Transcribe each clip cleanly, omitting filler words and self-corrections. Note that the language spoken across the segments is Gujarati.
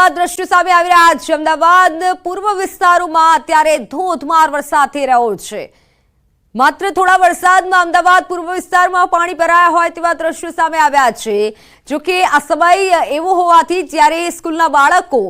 અમદાવાદના દ્રશ્યો સામે આવી રહ્યા છે। અમદાવાદ પૂર્વ વિસ્તારોમાં અત્યારે ધોધમાર વરસાદ થઈ રહ્યો છે। માત્ર થોડા વરસાદમાં અમદાવાદ પૂર્વ વિસ્તારમાં પાણી ભરાયા હોય તેવા દ્રશ્યો સામે આવ્યા છે। જો કે આ સમય એવો હોવાથી જ્યારે સ્કૂલના બાળકો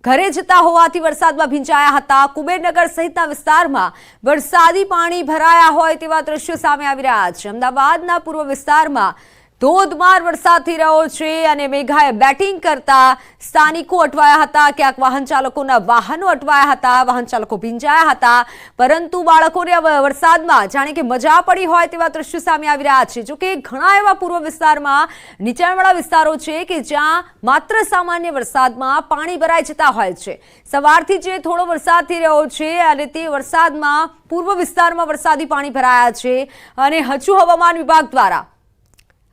ઘરે જતા હોવાથી વરસાદમાં ભીંજાયા હતા। કુબેરનગર સહિતના વિસ્તારમાં વરસાદી પાણી ભરાયા હોય તેવા દ્રશ્યો સામે આવી રહ્યા છે। અમદાવાદના પૂર્વ વિસ્તારમાં ધોધમાર વરસાદ થઈ રહ્યો છે અને મેઘાએ બેટિંગ કરતા સ્થાનિકો અટવાયા હતા। ક્યાંક વાહન ચાલકોના વાહનો અટવાયા હતા, વાહન ચાલકો ભીંજાયા હતા, પરંતુ બાળકોને વરસાદમાં જાણે કે મજા પડી હોય તેવા દ્રશ્યો સામે આવી રહ્યા છે। જો કે ઘણા એવા પૂર્વ વિસ્તારમાં નીચાણવાળા વિસ્તારો છે કે જ્યાં માત્ર સામાન્ય વરસાદમાં પાણી ભરાઈ જતા હોય છે। સવારથી જે થોડો વરસાદ થઈ રહ્યો છે અને તે વરસાદમાં પૂર્વ વિસ્તારમાં વરસાદી પાણી ભરાયા છે અને હજુ હવામાન વિભાગ દ્વારા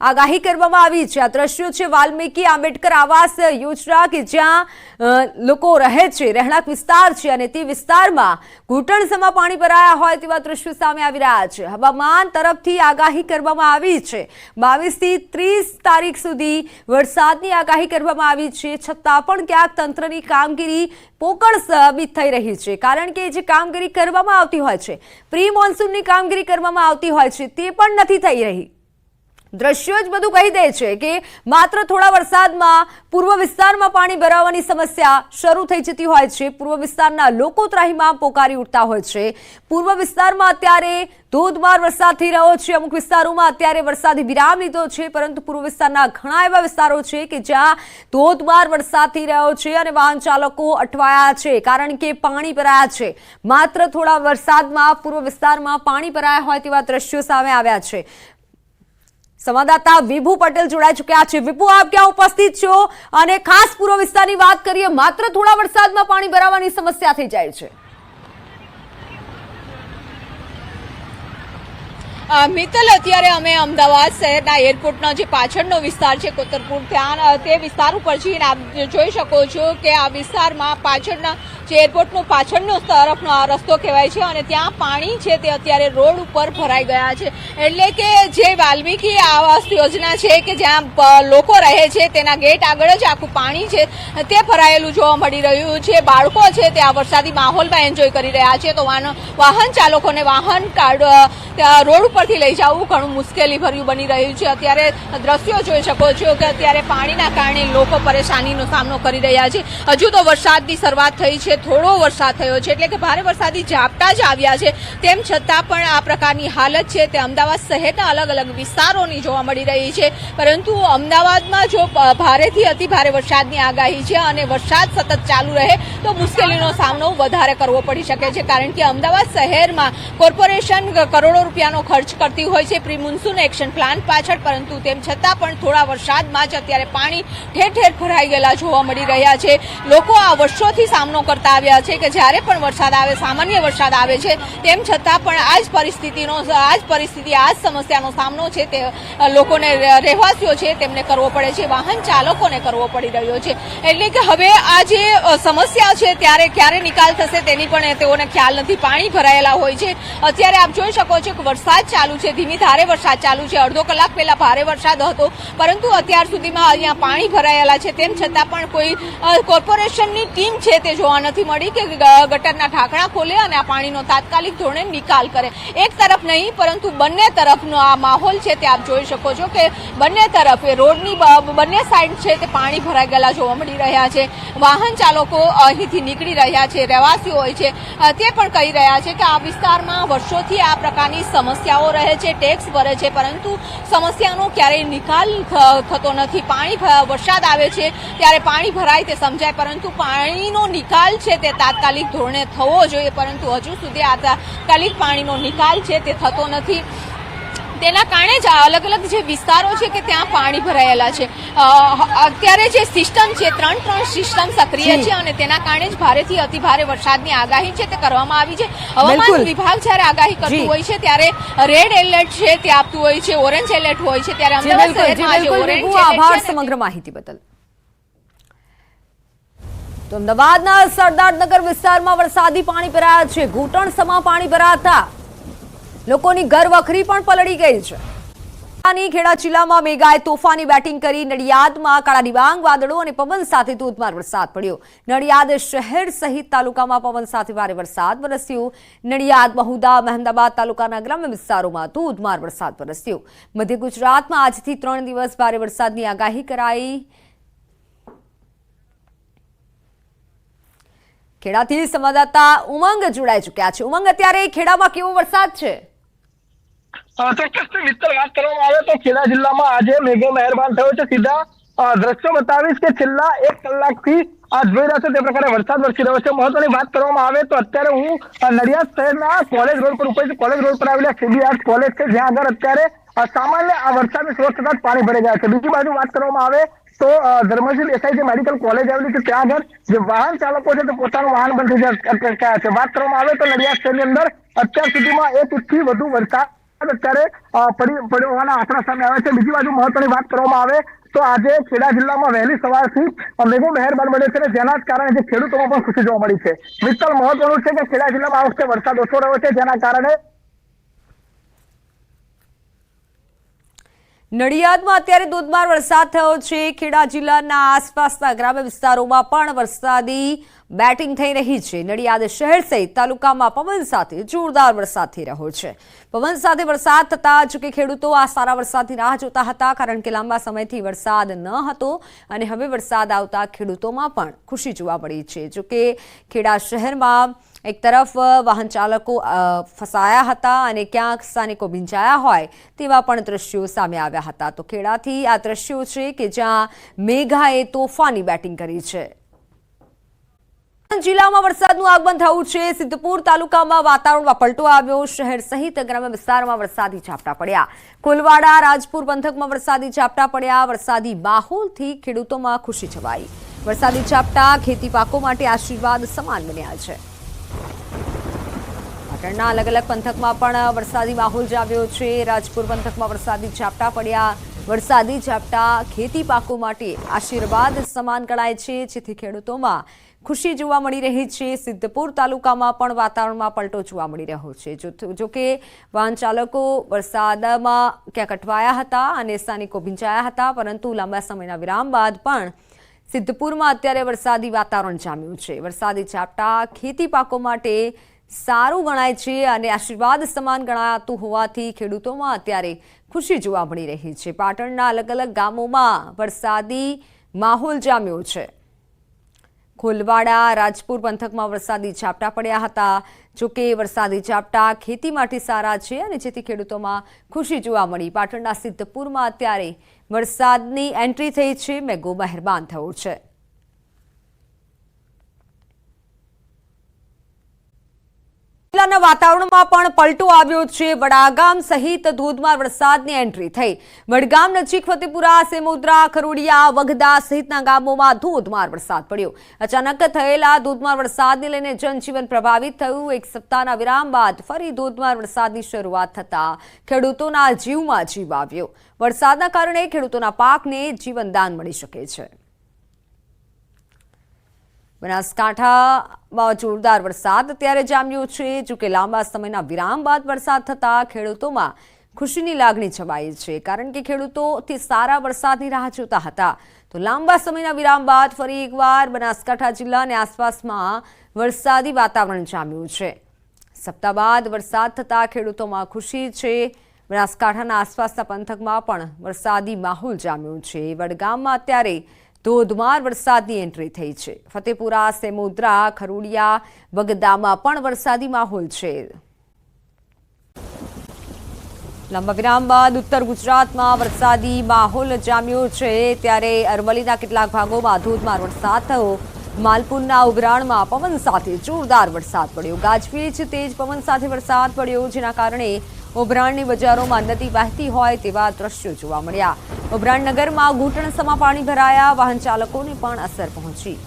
આગાહી કરવામાં આવી છે। આ દ્રશ્યો છે વાલ્મીકી આંબેડકર આવાસ યોજના કે જ્યાં લોકો રહે છે, રહેણાંક વિસ્તાર છે અને તે વિસ્તારમાં ઘૂંટણસમાં પાણી ભરાયા હોય તેવા દ્રશ્યો સામે આવી રહ્યા છે। હવામાન તરફથી આગાહી કરવામાં આવી છે। 22 થી 30 તારીખ સુધી વરસાદની આગાહી કરવામાં આવી છે, છતાં પણ ક્યાંક તંત્રની કામગીરી પોકળ સાબિત થઈ રહી છે, કારણ કે જે કામગીરી કરવામાં આવતી હોય છે, પ્રી મોન્સૂનની કામગીરી કરવામાં આવતી હોય છે, તે પણ નથી થઈ રહી। દ્રશ્યો જ બધું કહી દે છે કે માત્ર થોડા વરસાદમાં પૂર્વ વિસ્તારમાં પાણી ભરાવાની સમસ્યા શરૂ થઈ જતી હોય છે। પૂર્વ વિસ્તારના લોકો ત્રાહિમામ પોકારી ઉઠતા હોય છે। પૂર્વ વિસ્તારમાં અત્યારે ધોધમાર વરસાદ થઈ રહ્યો છે। અમુક વિસ્તારોમાં અત્યારે વરસાદી વિરામ લીધો છે, પરંતુ પૂર્વ વિસ્તારના ઘણા એવા વિસ્તારો છે કે જ્યાં ધોધમાર વરસાદ થઈ રહ્યો છે અને વાહન ચાલકો અટવાયા છે, કારણ કે પાણી ભરાયા છે। માત્ર થોડા વરસાદમાં પૂર્વ વિસ્તારમાં પાણી ભરાયા હોય તેવા દ્રશ્યો સામે આવ્યા છે। સંવાદદાતા વિભુ પટેલ જોડાઈ ચુક્યા છે। વિભુ, આપ ક્યાં ઉપસ્થિત છો અને ખાસ પૂર્વ વિસ્તારની વાત કરીએ, માત્ર થોડા વરસાદમાં પાણી ભરાવાની સમસ્યા થઈ જાય છે। મિત્તલ, અત્યારે અમે અમદાવાદ શહેરના એરપોર્ટનો જે પાછળનો વિસ્તાર છે કોતરપુર, ત્યાં તે વિસ્તાર ઉપર જઈને આપ જોઈ શકો છો કે આ વિસ્તારમાં પાછળના જે એરપોર્ટનો પાછળનો તરફનો આ રસ્તો કહેવાય છે અને ત્યાં પાણી છે તે અત્યારે રોડ ઉપર ભરાઈ ગયા છે। એટલે કે જે વાલ્મીકી આવાસ યોજના છે કે જ્યાં લોકો રહે છે તેના ગેટ આગળ જ આખું પાણી છે તે ભરાયેલું જોવા મળી રહ્યું છે। બાળકો છે તે આ વરસાદી માહોલમાં એન્જોય કરી રહ્યા છે, તો વાહન ચાલકોને વાહન રોડ ઉપરથી લઈ જવું ઘણું મુશ્કેલી ભર્યું બની રહ્યું છે। અત્યારે દ્રશ્યો જોઈ શકો છો કે અત્યારે પાણીના કારણે લોકો પરેશાનીનો સામનો કરી રહ્યા છે। હજુ તો વરસાદની શરૂઆત થઈ છે, થોડો વરસાદ થયો છે, એટલે કે ભારે વરસાદી ઝાપટા જ આવ્યા છે, તેમ છતાં પણ આ પ્રકારની હાલત છે તે અમદાવાદ શહેરના અલગ અલગ વિસ્તારોની જોવા મળી રહી છે। પરંતુ અમદાવાદમાં જો ભારેથી અતિ ભારે વરસાદની આગાહી છે અને વરસાદ સતત ચાલુ રહે તો મુશ્કેલીનો સામનો વધારે કરવો પડી શકે છે, કારણ કે અમદાવાદ શહેરમાં કોર્પોરેશન કરોડો રૂપિયાનો ખર્ચ કરતી હોય છે પ્રી મોન્સૂન એક્શન પ્લાન પાછળ, પરંતુ તેમ છતાં પણ થોડા વરસાદમાં જ અત્યારે પાણી ઠેર ઠેર ભરાઈ ગયેલા જોવા મળી રહ્યા છે। લોકો આ વર્ષોથી સામનો કરતા આવ્યા છે કે જ્યારે પણ વરસાદ આવે, સામાન્ય વરસાદ આવે છે, તેમ છતાં પણ આ જ સમસ્યાનો સામનો છે તે લોકોને, રહેવાસીઓ છે તેમને કરવો પડે છે, વાહન ચાલકોને કરવો પડી રહ્યો છે। એટલે કે હવે આ જે સમસ્યા છે ત્યારે ક્યારે નિકાલ થશે તેની પણ તેઓને ખ્યાલ નથી। પાણી ભરાયેલા હોય છે। અત્યારે આપ જોઈ શકો છો કે વરસાદ ચાલુ છે, ધીમી ધારે વરસાદ ચાલુ છે। અડધો કલાક પહેલા ભારે વરસાદ હતો, પરંતુ અત્યાર સુધીમાં અહીંયા પાણી ભરાયેલા છે, તેમ છતાં પણ કોઈ કોર્પોરેશનની ટીમ છે તે જોવા નથી મળી કે ગટરના ઢાંકણા ખોલે અને આ પાણીનો તાત્કાલિક ધોરણે નિકાલ કરે। એક તરફ નહીં પરંતુ બંને તરફનો આ માહોલ છે તે આપ જોઈ શકો છો કે બંને તરફ રોડની બંને સાઈડ છે તે પાણી ભરાઈ ગયેલા જોવા મળી રહ્યા છે। વાહન ચાલકો અહીંથી નીકળી રહ્યા છે, રહેવાસીઓ હોય છે તે પણ કહી રહ્યા છે કે આ વિસ્તારમાં વર્ષોથી આ પ્રકારની સમસ્યાઓ રહે છે, ટેક્સ ભરે છે, પરંતુ સમસ્યાનો ક્યારેય નિકાલ થતો નથી। વરસાદ આવે છે ત્યારે પાણી ભરાય તે સમજાય, પરંતુ પાણીનો નિકાલ છે તે તાત્કાલિક ધોરણે થવો જોઈએ, પરંતુ હજુ સુધી આ તાત્કાલિક પાણીનો નિકાલ છે તે થતો નથી। તેના કારણે જ અલગ અલગ જે વિસ્તારો છે કે ત્યાં પાણી ભરાયેલા છે। અત્યારે જે સિસ્ટમ છે, ત્રણ સિસ્ટમ સક્રિય છે અને તેના કારણે જ ભારેથી અતિ ભારે વરસાદની આગાહી છે તે કરવામાં આવી છે। હવામાન વિભાગ જ્યારે આગાહી કરતું હોય છે ત્યારે રેડ એલર્ટ છે તે આપતું હોય છે, ઓરેન્જ એલર્ટ હોય છે, ત્યારે અમદાવાદ શહેરમાં આજે ઓરેન્જ આભાર સમગ્ર માહિતી બદલ। તો અમદાવાદના સરદારનગર વિસ્તારમાં વરસાદી પાણી ભરાયા છે। ઘૂંટણસમાં પાણી ભરાતા લોકોની ઘર વખરી પણ પલળી ગઈ છે। ખેડા જિલ્લામાં મેઘાએ તોફાની બેટિંગ કરી નડિયાદમાં કાળા ડિબાંગ વાદળો અને પવન સાથે ધોધમાર વરસાદ પડ્યો। નડિયાદ શહેર સહિત તાલુકામાં પવન સાથે ભારે વરસાદ વરસ્યો। નડિયાદ બહુદા મહેમદાબાદ તાલુકાના ગ્રામ્ય વિસ્તારોમાં ધોધમાર વરસાદ વરસ્યો। મધ્ય ગુજરાતમાં આજથી 3 દિવસ ભારે વરસાદની આગાહી કરાઈ। ખેડાથી સંવાદદાતા ઉમંગ જોડાઈ ચૂક્યા છે। ઉમંગ, અત્યારે ખેડામાં કેવો વરસાદ છે? ચોક્કસથી મિત્ર વાત કરવામાં આવે તો ખેડા જિલ્લામાં આજે મેઘો મહેરબાન થયો છે। સીધા દ્રશ્યો બતાવીશ કે છેલ્લા 1 કલાકથી જોઈ રહ્યા છો તે પ્રકારે વરસાદ વરસી રહ્યો છે। મહત્વની વાત કરવામાં આવે તો અત્યારે હું નડિયાદ શહેરના કોલેજ રોડ પર ઉપર કોલેજ રોડ પર આવેલા સીબી આર્ટ્સ કોલેજ છે, જ્યાં આગળ અત્યારે સામાન્ય આ વરસાદની સ્રોત થતા પાણી ભરાઈ ગયા છે। બીજી બાજુ વાત કરવામાં આવે તો ધર્મજી દેસાઈ જે મેડિકલ કોલેજ આવેલી છે ત્યાં આગળ જે વાહન ચાલકો છે તે પોતાનું વાહન બંધ થઈ ગયા છે। વાત કરવામાં આવે તો નડિયાદ શહેરની અંદર અત્યાર સુધીમાં 1 ઇંચથી વધુ વરસાદ અત્યારે પડ્યો હોવાના આંકડા સામે આવે છે। બીજી બાજુ મહત્વની વાત કરવામાં આવે તો આજે ખેડા જિલ્લામાં વહેલી સવારથી મેઘો મહેરબાન બન્યો છે, જેના જ કારણે જે ખેડૂતોમાં પણ ખુશી જોવા મળી છે। મિત્તલ, મહત્વનું છે કે ખેડા જિલ્લામાં આ વખતે વરસાદ ઓછો રહ્યો છે, જેના કારણે નડિયાદમાં અત્યારે ધોધમાર વરસાદ થયો છે। ખેડા જિલ્લાના આસપાસના ગ્રામ્ય વિસ્તારોમાં પણ વરસાદી બેટિંગ થઈ રહી છે। નડિયાદ શહેર સહિત તાલુકામાં પવન સાથે જોરદાર વરસાદ થઈ રહ્યો છે। પવન સાથે વરસાદ થતા જો કે ખેડૂતો આ સારા વરસાદની રાહ જોતા હતા, કારણ કે લાંબા સમયથી વરસાદ ન હતો અને હવે વરસાદ આવતા ખેડૂતોમાં પણ ખુશી જોવા મળી છે। જો કે ખેડા શહેરમાં એક તરફ વાહન ચાલકો ફસાયા હતા અને ક્યાંક સ્થાનિકો ભીંજાયા હોય તેવા પણ દ્રશ્યો સામે આવ્યા હતા। તો ખેડાથી આ દ્રશ્યો છે કે જ્યાં મેઘાએ તોફાની બેટિંગ કરી છે। જિલ્લામાં વરસાદનું આગમન થયું છે। સિદ્ધપુર તાલુકામાં વાતાવરણમાં પલટો આવ્યો। શહેર સહિત ગ્રામ્ય વિસ્તારોમાં વરસાદી ઝાપટા પડ્યા। કોલવાડા રાજપુર પંથકમાં વરસાદી ઝાપટા પડ્યા। વરસાદી માહોલથી ખેડૂતોમાં ખુશી છવાઈ। વરસાદી ઝાપટા ખેતી પાકો માટે આશીર્વાદ સમાન બન્યા છે। પાટણના અલગ અલગ પંથકમાં પણ વરસાદી માહોલ જામ્યો છે। રાજપુર પંથકમાં વરસાદી ઝાપટા પડ્યા। વરસાદી ઝાપટા ખેતી પાકો માટે આશીર્વાદ સમાન ગણાય છે, જેથી ખેડૂતોમાં ખુશી જોવા મળી રહી છે। સિદ્ધપુર તાલુકામાં પણ વાતાવરણમાં પલટો જોવા મળી રહ્યો છે। જો કે વાહન ચાલકો વરસાદમાં ક્યાંક અટવાયા હતા અને સ્થાનિકો ભીંજાયા હતા, પરંતુ લાંબા સમયના વિરામ બાદ પણ સિદ્ધપુરમાં અત્યારે વરસાદી વાતાવરણ જામ્યું છે। વરસાદી ઝાપટા ખેતી પાકો માટે સારું ગણાય છે અને આશીર્વાદ સમાન ગણાતું હોવાથી ખેડૂતોમાં અત્યારે ખુશી જોવા મળી રહી છે। પાટણના અલગ અલગ ગામોમાં વરસાદી માહોલ જામ્યો છે। ખોલવાડા રાજપુર પંથકમાં વરસાદી ઝાપટા પડ્યા હતા। જો કે વરસાદી ઝાપટા ખેતી માટે સારા છે અને જેથી ખેડૂતોમાં ખુશી જોવા મળી। પાટણના સિદ્ધપુરમાં અત્યારે વરસાદની એન્ટ્રી થઈ છે। મેઘો મહેરબાન થયો છે। જિલ્લાના વાતાવરણમાં પણ પલટો આવ્યો છે। વડાગામ સહિત ધોધમાર વરસાદની એન્ટ્રી થઈ। વડગામ નજીક ફતેપુરા, સેમોદરા, ખરોડિયા, વગદા સહિતના ગામોમાં ધોધમાર વરસાદ પડ્યો। અચાનક થયેલા ધોધમાર વરસાદને લઈને જનજીવન પ્રભાવિત થયું। 1 સપ્તાહના વિરામ બાદ ફરી ધોધમાર વરસાદની શરૂઆત થતા ખેડૂતોના જીવમાં જીવ આવ્યો। વરસાદના કારણે ખેડૂતોના પાકને જીવનદાન મળી શકે છે। બનાસકાંઠામાં જોરદાર વરસાદ અત્યારે જામ્યો છે। જો કે લાંબા સમયના વિરામ બાદ વરસાદ થતા ખેડૂતોમાં ખુશીની લાગણી છવાઈ છે, કારણ કે ખેડૂતો તે સારા વરસાદની રાહ જોતા હતા। તો લાંબા સમયના વિરામ બાદ ફરી એકવાર બનાસકાંઠા જિલ્લા અને આસપાસમાં વરસાદી વાતાવરણ જામ્યું છે। સપ્તાહ બાદ વરસાદ થતા ખેડૂતોમાં ખુશી છે। બનાસકાંઠાના આસપાસના પંથકમાં પણ વરસાદી માહોલ જામ્યો છે। વડગામમાં અત્યારે ધોધમાર વરસાદની એન્ટ્રી થઈ છે। ફતેપુરા, સેમોદરા, ખરોડિયા, વગદામાં પણ વરસાદી માહોલ છે। લાંબા વિરામ બાદ ઉત્તર ગુજરાતમાં વરસાદી માહોલ જામ્યો છે। ત્યારે અરવલ્લીના કેટલાક ભાગોમાં ધોધમાર વરસાદ થયો। માલપુરના ઉભરાણમાં પવન સાથે જોરદાર વરસાદ પડ્યો। ગાજવીજ તેજ પવન સાથે વરસાદ પડ્યો, જેના કારણે ઉભરાણની બજારોમાં નદી વહેતી હોય તેવા દ્રશ્યો જોવા મળ્યા। ઉભરાણ નગરમાં ઘૂંટણસમાં પાણી ભરાયા। વાહન ચાલકોને પણ અસર પહોંચી।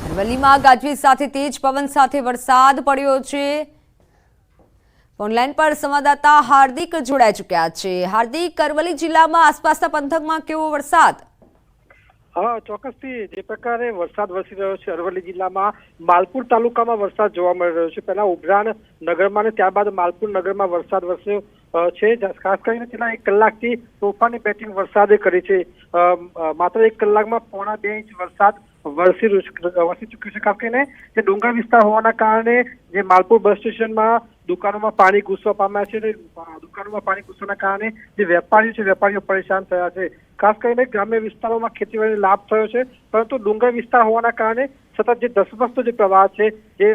અરવલ્લીમાં ગાજવીજ સાથે તેજ પવન સાથે વરસાદ પડ્યો છે। ઓનલાઈન પર સંવાદદાતા હાર્દિક જોડાઈ ચૂક્યા છે। હાર્દિક, અરવલ્લી જિલ્લામાં આસપાસના પંથકમાં કેવો વરસાદ? હા, ચોક્કસથી જે પ્રકારે વરસાદ વરસી રહ્યો છે અરવલ્લી જિલ્લામાં માલપુર તાલુકામાં વરસાદ જોવા મળી રહ્યો છે. પહેલા ઉભરાણ નગરમાં અને ત્યારબાદ માલપુર નગરમાં વરસાદ વરસ્યો છે. ખાસ કરીને છેલ્લા 1 કલાકથી તોફાની બેટિંગ વરસાદે કરી છે. માત્ર 1 કલાકમાં 1.5 ઇંચ વરસાદ વરસી ચૂક્યું છે. ખાસ કરીને જે ડુંગર વિસ્તાર હોવાના કારણે જે માલપુર બસ સ્ટેશનમાં દુકાનોમાં પાણી ઘૂસવા પામ્યા છે. દુકાનોમાં પાણી ઘૂસવાના કારણે જે વેપારીઓ પરેશાન થયા છે. ખાસ કરીને ગ્રામ્ય વિસ્તારોમાં ખેતીવાડીને લાભ થયો છે, પરંતુ ડુંગર વિસ્તાર હોવાના કારણે સતત જે ધસમસતો જે પ્રવાહ છે, જે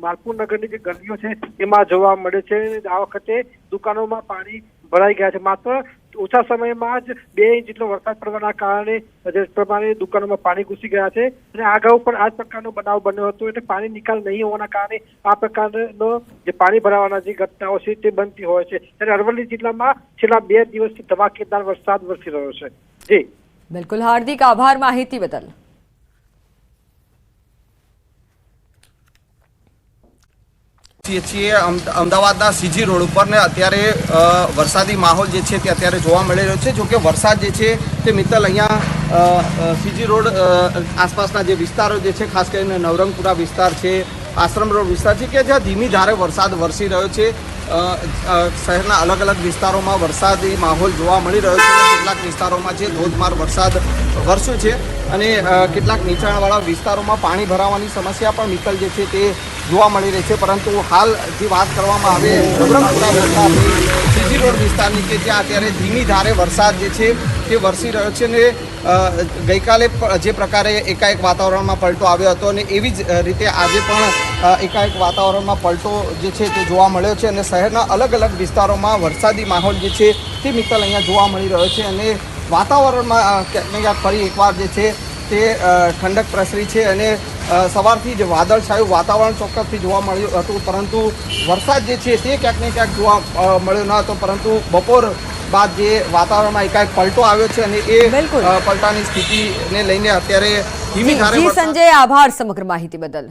માલપુર નગરની જે ગલીઓ છે એમાં જોવા મળે છે. આ વખતે દુકાનોમાં પાણી ભરાઈ ગયા છે. માત્ર ઓછા સમયમાં જ 2 ઇંચ જેટલો વરસાદ પડવાના કારણે જે પ્રમાણે દુકાનોમાં પાણી ઘૂસી ગયા છે. અને અગાઉ પણ આ જ પ્રકારનો બનાવ બન્યો હતો. એટલે પાણી નિકાલ નહીં હોવાના કારણે આ પ્રકારનો જે પાણી ભરાવાના જે ઘટનાઓ છે તે બનતી હોય છે. ત્યારે અરવલ્લી જિલ્લામાં છેલ્લા 2 દિવસથી ધમાકેદાર વરસાદ વરસી રહ્યો છે. જી બિલકુલ, હાર્દિક આભાર માહિતી બદલ. છીએ અમદાવાદના સીજી રોડ ઉપર ને અત્યારે વરસાદી માહોલ જે છે તે અત્યારે જોવા મળી રહ્યો છે. જોકે વરસાદ જે છે તે મિત્તલ અહીંયા સીજી રોડ આસપાસના જે વિસ્તારો જે છે, ખાસ કરીને નવરંગપુરા વિસ્તાર છે, આશ્રમ રોડ વિસ્તાર છે, કે જ્યાં ધીમી ધારે વરસાદ વરસી રહ્યો છે. શહેરના અલગ અલગ વિસ્તારોમાં વરસાદી માહોલ જોવા મળી રહ્યો છે. કેટલાક વિસ્તારોમાં જે ધોધમાર વરસાદ વરસ્યો છે અને કેટલાક નીચાણવાળા વિસ્તારોમાં પાણી ભરાવાની સમસ્યા પણ મિત્તલ જે છે તે જોવા મળી રહી છે. પરંતુ હાલ જે વાત કરવામાં આવે નવરંગપુરા વિસ્તારની, સીજી રોડ વિસ્તારની, કે જ્યાં અત્યારે ધીમી ધારે વરસાદ જે છે તે વરસી રહ્યો છે. ને ગઈકાલે જે પ્રકારે એકાએક વાતાવરણમાં પલટો આવ્યો હતો અને એવી જ રીતે આજે પણ એકાએક વાતાવરણમાં પલટો જે છે તે જોવા મળ્યો છે. અને શહેરના અલગ અલગ વિસ્તારોમાં વરસાદી માહોલ જે છે તે મિત્તલ અહીંયા જોવા મળી રહ્યો છે. અને વાતાવરણમાં ક્યાંક ને ક્યાંક ફરી એકવાર જે છે તે ઠંડક પ્રસરી છે. અને સવારથી જ વાદળછાયું વાતાવરણ ચોક્કસથી જોવા મળ્યું હતું, પરંતુ વરસાદ જે છે તે ક્યાંક ને ક્યાંક જોવા મળ્યો ન હતો. પરંતુ બપોર બાદ જે વાતાવરણમાં એકાએક પલટો આવ્યો છે અને એ પલટાની સ્થિતિને લઈને અત્યારે ધીમી ધારે સંજય, આભાર સમગ્ર માહિતી બદલ.